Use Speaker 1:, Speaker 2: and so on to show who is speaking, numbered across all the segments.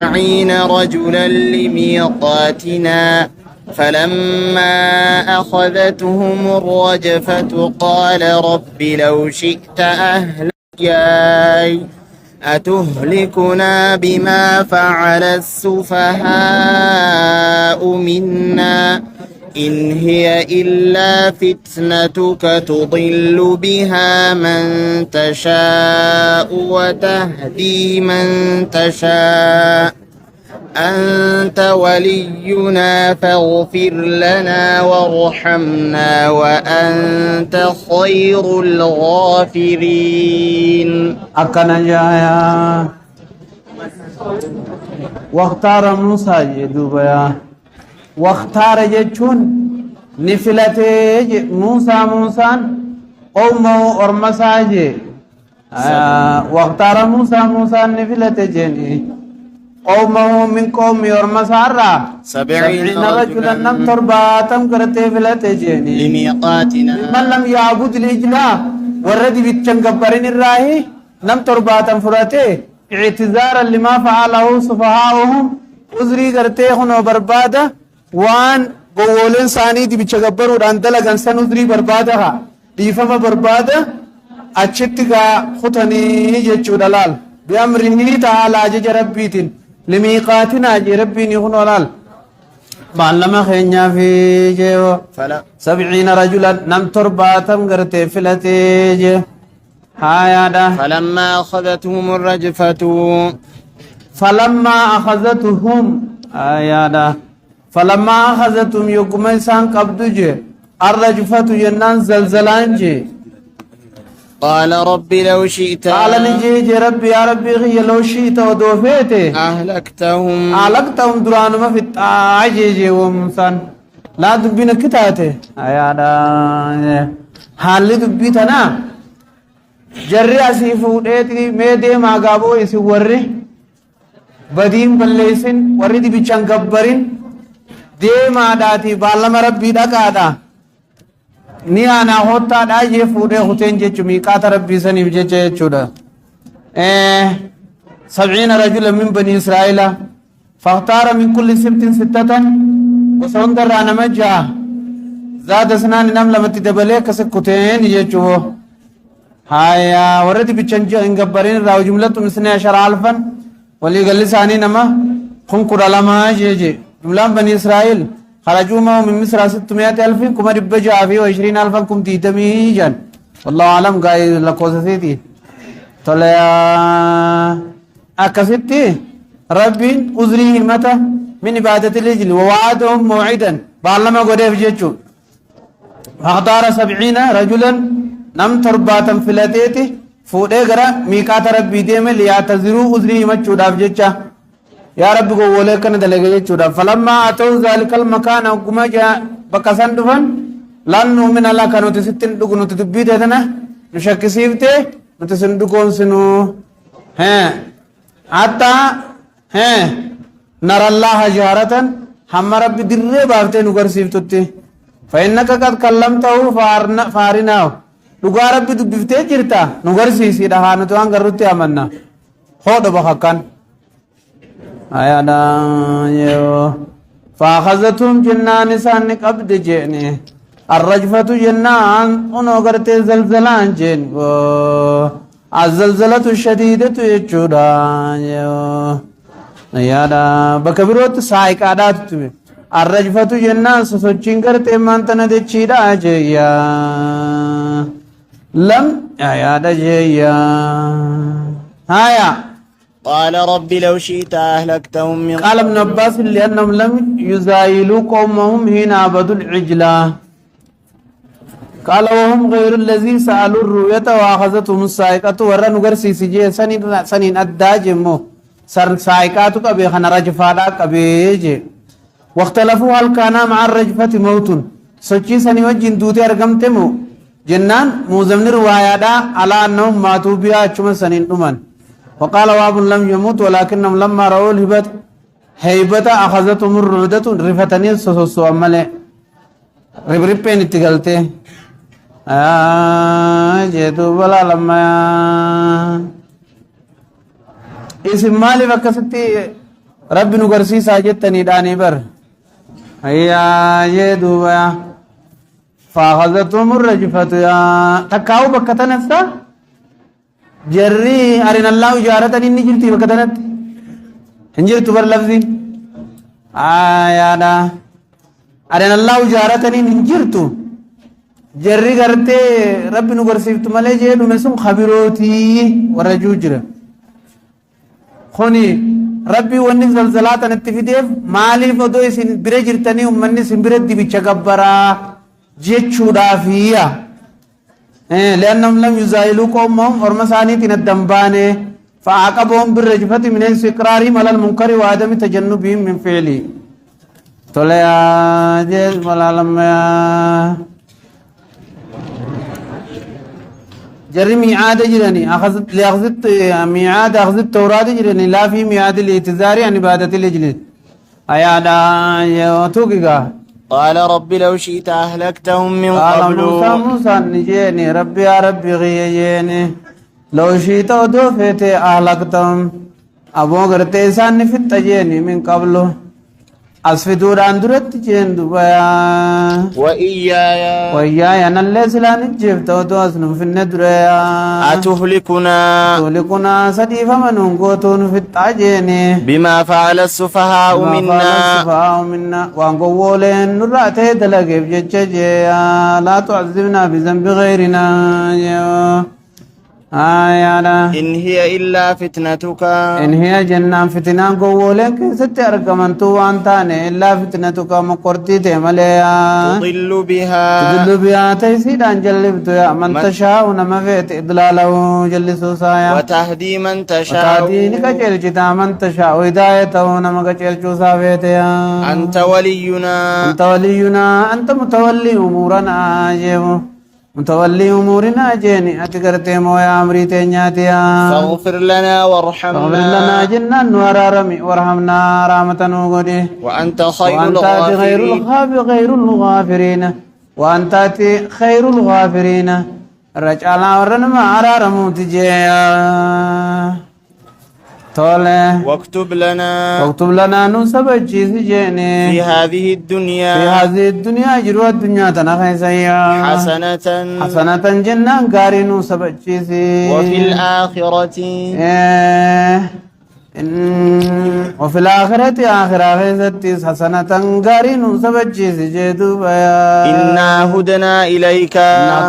Speaker 1: 40 رجلا لميقاتنا فلما أخذتهم الرجفة قال رب لو شئت أهلكني أتهلكنا بما فعل السفهاء منا إن هي إلا فتنتك تضل بها من تشاء وتهدي من تشاء أنت ولينا فاغفر لنا وارحمنا وأنت خير الغافرين.
Speaker 2: أكنا جايا واختار موسى جدوبيا واختار جتشون نفلته موسى قومه أرمساجي واختار موسى نفلته جني قومه من قوم أرمسارا 70 رجلا نم ترباتم كرته فلته جني
Speaker 1: لميقاتنا
Speaker 2: من لم يعبد الإجلا ورد بيتشنقبرين الراهي نم ترباتم فرته اعتذارا لما فعله سفهاؤهم عذري کرتے ہنو بربادا وان قولن ثاني دي بيتشغبروا دان دلغان سن عذري بربادا ديفما بربادا اچتغا خطني يجو دلال بأمره تعالى جج ربيتين لميقاتنا جي ربي نخنو لال معلما خينيا في جيو 70 رجلا نم ترباتم کرتے فلتے جي
Speaker 1: فلما أخذتهم الرجفة
Speaker 2: فلما أخذتهم فلما أخذتهم يقوم إنسان قبض الرجفة جنان زلزلان جي
Speaker 1: قال رب لو شئت
Speaker 2: قال نجي ربي يا ربي غي لو شئت ودوفيته أهلكتهم دران ما في التعجي ومسان لا دبنا كتاته حالي دبيتنا جري أسيفو ديتي ميدي ما قابو يسي وري بدين بلسين ورد بيچان گبرين دي ما داتي بالما ربي دقادا نيانا ہوتا دا یہ فودے ہوتين جيچو ميقات ربي سنيف جيچو دا 70 رجل من بني إسرائيل فاختار من كل سبت 6 وسندر رانا مجا زاد سنان نملة متدبلي كسكتين جيچو هايا ورد بيچان گبرين راو جملة 12,000 ولي قال لساني نما خنقر لما جيجي جملان بني إسرائيل خرجوا ما من مصر 600,000 كما ربجا في 20,000 كم تيتمي جان والله أعلم قاي لكوزتي طلع أكستي ربي أزري متى من عبادة الإجل ووعدهم موعدا بعلما قدف جيجو فاختار 70 رجلا نم ترباتا فلاتيتي فودے گرا میقات ربی دے میں لیاتذرو عذری مچودا جچا یا رب کو بولے کن دلے جچودا فلما اتوا ذلك المكان حكم جاء بکسن دفن لن نؤمن الله كانوا تستن دغنو تدبي دنا نشك سيفته متسندكون سنو ہیں آتا ہیں نر الله جهرة هم رب در بارتے نگر سیفتتے فإنك قد كلمته فارناه dhugaa rabbi dubbiftee jirta nu garsiisidha haa nuti waan garrutti amanna hodho bakakkan ayada yoo faakhazatuhum jennaan isaan qabde jeeni arrajfatu jennaan uno garte zalzalaan jeen azzalzalatu shadiidatu jechuudha yoo ayada bakka birootti saayiqaadhaatu tume arrajfatu jennaan sosochiin gartee maantana jechiidha jeeyyaa لم يا دجيا هايا
Speaker 1: قال رب لو شئت أهلكتهم من
Speaker 2: قال ابن عباس لأنهم لم يزايلوا قومهم حين عبدوا العجلة قال وهم غير الذي سألوا الرؤية وأخذتهم الصاعقة ورا نغرسي سجي سنين أداجمو سر صاعقات كبي خنا رجفالا كبيج واختلفوا هل كان مع الرجفة موت سچي سني وجين دوتي أرغمتمو جنان موزمن روايادا على أنهم ماتوا بها أجمع سنين أمان وقال واب لم يموت ولكنهم لما رأوا هيبة أخذتهم الرعدة رفتني سوسو أمالي ربربين اتقلتي جيتو بلا لما اسم مالي فكستي ربي نقرسي ساجتني داني بر هيا يدوبا فأخذتهم الرجفة يا تكاو بكتنسا جري أرنا الله جارتني نجرتي بكتنت هنجرت بر لفظي يا دا أرنا الله جارتني نجرتو جري غرتي ربي نقرسيفت مالي جيدو مسوم خبيروتي ورجوجر خوني ربي وني زلزلات نتفيديف مالي فدو اسين برجرتني ومني سنبرد دي بيچغبرا جيچو دافيا لأنهم لم يزايلوكم ورمساني تندنباني فعاقبهم بالرجفة من استقرارهم على المنكر وعدم تجنبهم من فعله طلع جيل والعالم جري ميعاد جرني أخذت لأخذت ميعاد أخذت التوراة جرني لا في ميعاد الاعتذار عن عبادة الإجليل أيادا يوتوكيكا
Speaker 1: قال رب لو شئت أهلكتهم من
Speaker 2: قال
Speaker 1: قبل
Speaker 2: موسى نجيني ربي يا ربي غييني لو شئت ودوفت أهلكتهم أبو غرتي سان في التجيني من قبله أسفدور أندرت جين دبيا
Speaker 1: وإياي
Speaker 2: أنا اللي سلان جبت وتوسن في الندريا
Speaker 1: أتهلكنا
Speaker 2: سدي فمن قوتون في التاجيني
Speaker 1: بما فعل السفهاء
Speaker 2: منا وانقولين نرأته دلقب جتشجيا لا تعذبنا بذنب غيرنا
Speaker 1: إن هي إلا فتنتك
Speaker 2: إن هي جنة فتنة قولك سترك من توانتان إلا فتنتك مقرتي تمليا
Speaker 1: تضل بها
Speaker 2: تيسيد أن جلبت يا من تشاء ونما فيت إضلاله جلسوا سايا
Speaker 1: وتهدي من تشاء
Speaker 2: وتهدي نكجلجتا من تشاء وهدايته ونما كجلجوا سافيت يا
Speaker 1: أنت ولينا
Speaker 2: أنت متولي أمورنا جيبو متولي أمورنا جيني أتكرتي مويا أمري تنياتيا
Speaker 1: فاغفر لنا
Speaker 2: وارحمنا جنان ورارمي وارحمنا رحمة نوغدي
Speaker 1: وأنت
Speaker 2: وأنت خير الغافرين رجعنا ورنما أرارمو تجيا طولة
Speaker 1: واكتب
Speaker 2: لنا نسبة جيس جيني
Speaker 1: في هذه
Speaker 2: الدنيا جروا الدنيا تنخي سيئا حسنة جنان قاري نسبة جيسي
Speaker 1: وفي الآخرة
Speaker 2: وفي الآخرة آخرة غيثتيس حسنة قاري نسبة جيسي جيدو بيا
Speaker 1: إنا هدنا إليك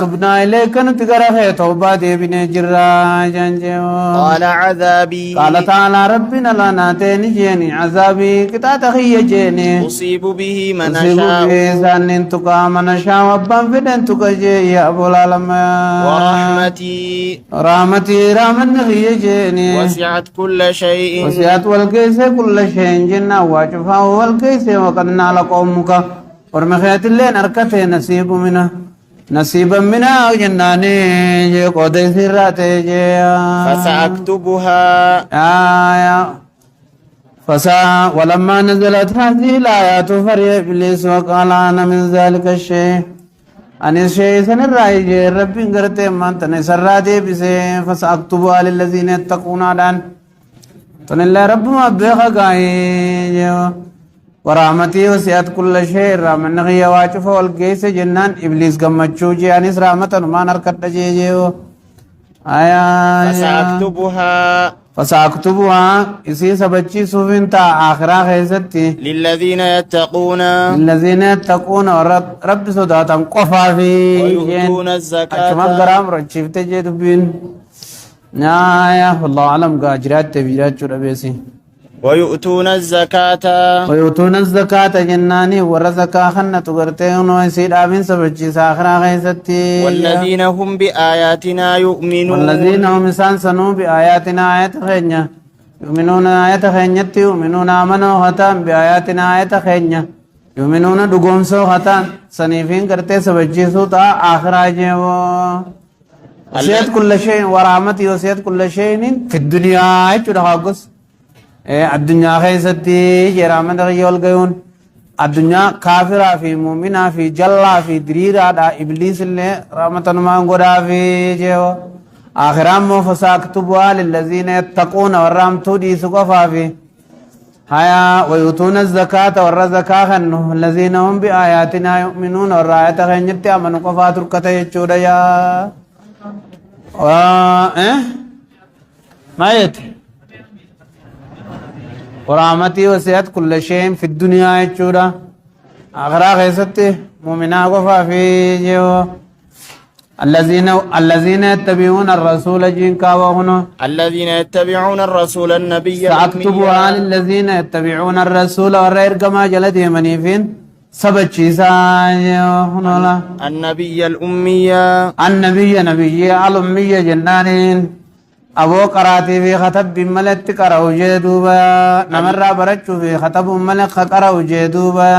Speaker 2: تبنا إليك نتقرأ توباتي بني جرا جنجيو
Speaker 1: قال عذابي
Speaker 2: قال تعالى ربنا لنا تيني جيني عذابي كتا تخي جيني
Speaker 1: أصيب به من
Speaker 2: أشاء سنين تقى من أشاء وبان فدن تقى جي يا أبو العالم
Speaker 1: ورحمتي
Speaker 2: رحمن نخي جيني
Speaker 1: وسعت كل شيء
Speaker 2: وسعت والكيس كل شيء جنة واجفا والكيس وقدنا لقومك ورمخيات اللين أركته نصيبا منها جناني جي قدي سراتي جي
Speaker 1: فسأكتبها
Speaker 2: ولما نزلت هذه الآيات فرح إبليس وقال أنا من ذلك الشيء أن الشيء سنرأي جي ربي انقرتي من تنسراتي بسي فسأكتبها للذين يتقون عدان فنالله رب ما بيخا قاي ورحمتي وسعت كل شيء رحمن نغي واجفه والقيس جنان إبليس قمتشو جي أنيس رحمة ما نركت جي فسأكتبها إسي سبتشي سوفنتا آخرا خيستي
Speaker 1: للذين
Speaker 2: يتقون رب صداتا قفا في
Speaker 1: ويؤتون الزكاة
Speaker 2: أكمل قرام رجفت جي دبين نايا والله أعلم قاجرات تبيرات شربيسي
Speaker 1: ويؤتون
Speaker 2: الزكاة جناني ورزكا خنة تغرتين ويسيد آمين سبجي ساخرا غيستي
Speaker 1: والذين هم بآياتنا يؤمنون
Speaker 2: والذين هم إنسان سنو بآياتنا آيات خينيا يؤمنون آيات خينيتي يؤمنون آمنوا ختام بآياتنا آيات خينيا يؤمنون دقومسو ختام سنيفين کرتے سبجي سوتا آخرا جيو وسيت كل شيء ورحمتي وسيت كل شيء في الدنيا يتحقق الدنيا خيستي جرامة غيول غيون الدنيا كافرة في مؤمنة في جلة في دريرة دا إبليس اللي رحمة ما نقودا في جيو آخرام فساكتبها للذين يتقون ورحمتو دي سقفا في هيا ويؤتون الزكاة والرزكاة الذين هم بآياتنا يؤمنون والرآية غنيت أمنوا قفات ركتا يجودا يا ما يت ورحمتي وسعت كل شيء في الدنيا يجودا آخرا غيستي مؤمنا قفا في جو الذين يتبعون الرسول جنكا وهنا
Speaker 1: الذين يتبعون الرسول النبي
Speaker 2: سأكتبها للذين يتبعون الرسول والرئير كما جلد يمنيفين سبتشيسا هنا
Speaker 1: النبي الأمية
Speaker 2: النبي الأمية جنانين أبو قراتي في خطب بملت قرأو جدوبا نمر برچو في خطب ملك قرأو جدوبا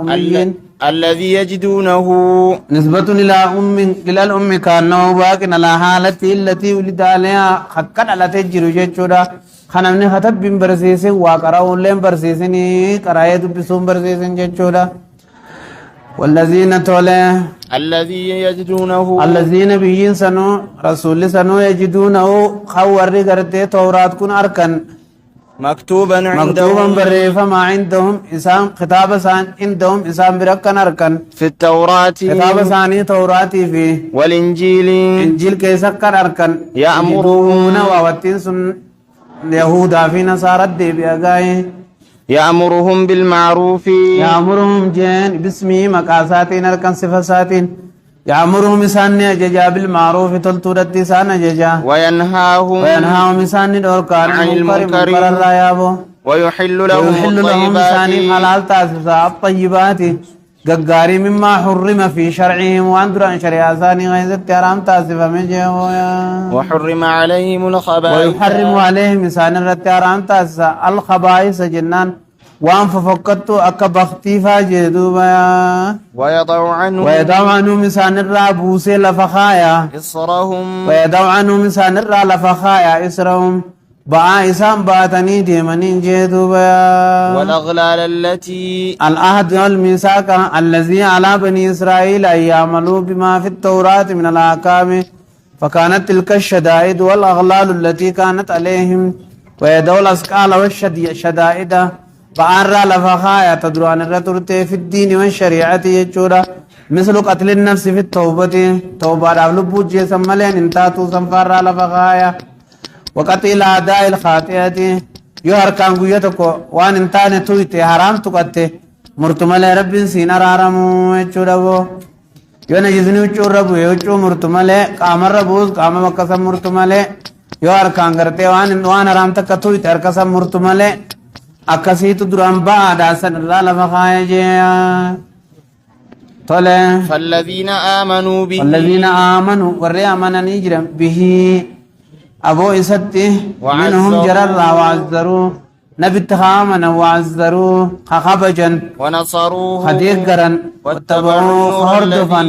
Speaker 2: أميين
Speaker 1: الذي يجدونه
Speaker 2: نسبة إلى الأم كأنه باقٍ على حالته التي ولد عليها حقا على تجر جدودا خنمني خطب بن برسيسين وقرأو لهم برسيسيني قرأي دبسون برسيسين جدودا والذين تولى
Speaker 1: الذي يجدونه
Speaker 2: الذين بيين سنو رسول سنو يجدونه خوري قرتي تورات كن أركن
Speaker 1: مكتوبا عندهم
Speaker 2: فما عندهم إسام خطاب سان عندهم إسام بركن أركن
Speaker 1: في التوراة
Speaker 2: خطاب ساني توراتي في
Speaker 1: والإنجيل
Speaker 2: إنجيل كيسا كن أركن
Speaker 1: يأمرون
Speaker 2: وواتين سن يهودا في نصارى دي بيقاي
Speaker 1: يأمرهم بالمعروف
Speaker 2: يأمرهم جين باسمه مقاساتين أركن صفساتين يأمرهم إسان ججا بالمعروف تلتورت إسان ججا وينهاهم إسان دوركان
Speaker 1: عن المنكر ويحل لهم
Speaker 2: إسان حلال تاسسا الطيبات ققاري مما حرم في شرعهم وأندران شريعة ثاني غيزت حرام تاسفا من جهويا
Speaker 1: وحرم عليهم الخبائث
Speaker 2: ويحرم عليهم إسان الرت حرام تاسسا الخبائث جنان وان ففقدت أكا بختيفا جدوبا ويدعو عنه مسان الرابوس لفخايا
Speaker 1: إصرهم
Speaker 2: ويدعو عنه مسان الرا لفخايا إسرهم بقى إسان باتني ديمنين جدوبا
Speaker 1: والأغلال التي
Speaker 2: الأهد والميثاق الذي على بني إسرائيل أن يعملوا بما في التوراة من الأحكام فكانت تلك الشدائد والأغلال التي كانت عليهم ويدعو الأسقال والشدائد بأنرى لفخايا تدران الرتورتي في الدين والشريعة يجورا مثل قتل النفس في التوبة توبة لبوت جيسم ملين انتاتو سنفار لفخايا وقتل أعداء الخاطئة يهر كان قيتكو وان انتان تويتي حرام تقتي مرتمالي رب سين رارمو يجورا يونا جزني وچو ربو يوچو مرتمالي قام ربوز قام مقسم مرتمالي يهر كان کرتے وان حرام تک تويتي هر قسم مرتمالي أكسيت دران بعد أسن الرالة فخايجيا طلع
Speaker 1: فالذين آمنوا به
Speaker 2: ورّي آمنا نجرم به أبو إسته منهم جرر وعزروا نبت خامنا وعزروا خخبجا
Speaker 1: ونصروه
Speaker 2: خديقرا واتبعوا خردفا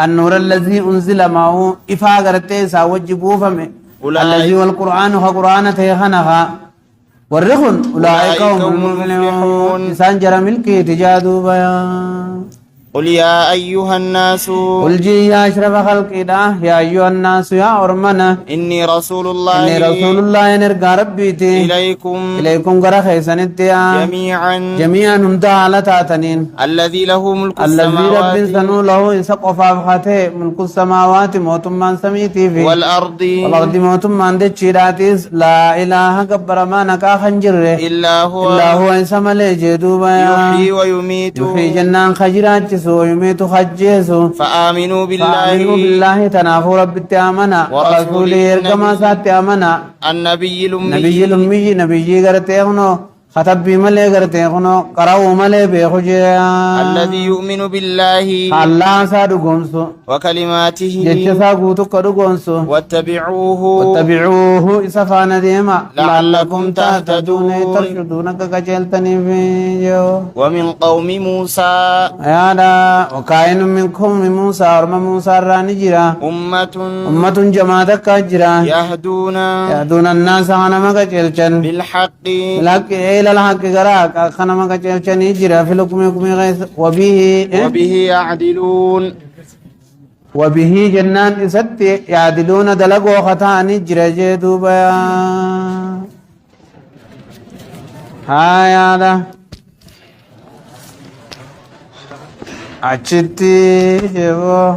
Speaker 2: النور الذي أنزل معه إفاقرته ساوجبوه فمه الذي والقرآن وقرآن تيخنها والرخن أولئك هم المفلحون إسان جرى ملكي تجادوا بيا
Speaker 1: قل يا أيها الناس
Speaker 2: قل جي يا أشرف خلق إله يا أيها الناس يا أرمنا
Speaker 1: إني رسول الله
Speaker 2: نرقى ربيتي إليكم قرى خيسانتيا جميعا هم تعالى تاتنين
Speaker 1: الذي له ملك
Speaker 2: الذي رب سنو له إساق وفافخته ملك السماوات موتم من سميتي في
Speaker 1: والأرض
Speaker 2: موتم من دجيراتيس لا إله قبر ما نكا خنجر
Speaker 1: إلا هو
Speaker 2: إنسام لجدو بيا
Speaker 1: يحيي ويميت
Speaker 2: يحيي جنان خجرات ويميت خجيسو
Speaker 1: فآمنوا بالله
Speaker 2: تنافوا رب التامنا ورسوله إرقما سات آمنا
Speaker 1: النبي
Speaker 2: الأمي نبي غرتي هنو خطب ملي غرتي هنو قرأوا ملي بيخجيا
Speaker 1: الذي يؤمن بالله
Speaker 2: الله سادو قنسو
Speaker 1: وكلماته
Speaker 2: جتسا قوتو قدو قنسو واتبعوه إسفانا ديما
Speaker 1: لعلكم تهتدون
Speaker 2: ترشدونك كجلتني فيجو
Speaker 1: ومن قوم موسى
Speaker 2: يادا وكائن منكم من موسى ورم موسى راني جرا أمة جماعتك جرا يهدون الناس عنما كجلتن
Speaker 1: بالحق
Speaker 2: إلى الحق قراك خنما كجلتن جرا في لكم غيث
Speaker 1: وبه يعدلون
Speaker 2: وبه جنان إسات يعدلون دلقوا خطاني جرجي دوبا hayaadha achitti sheboo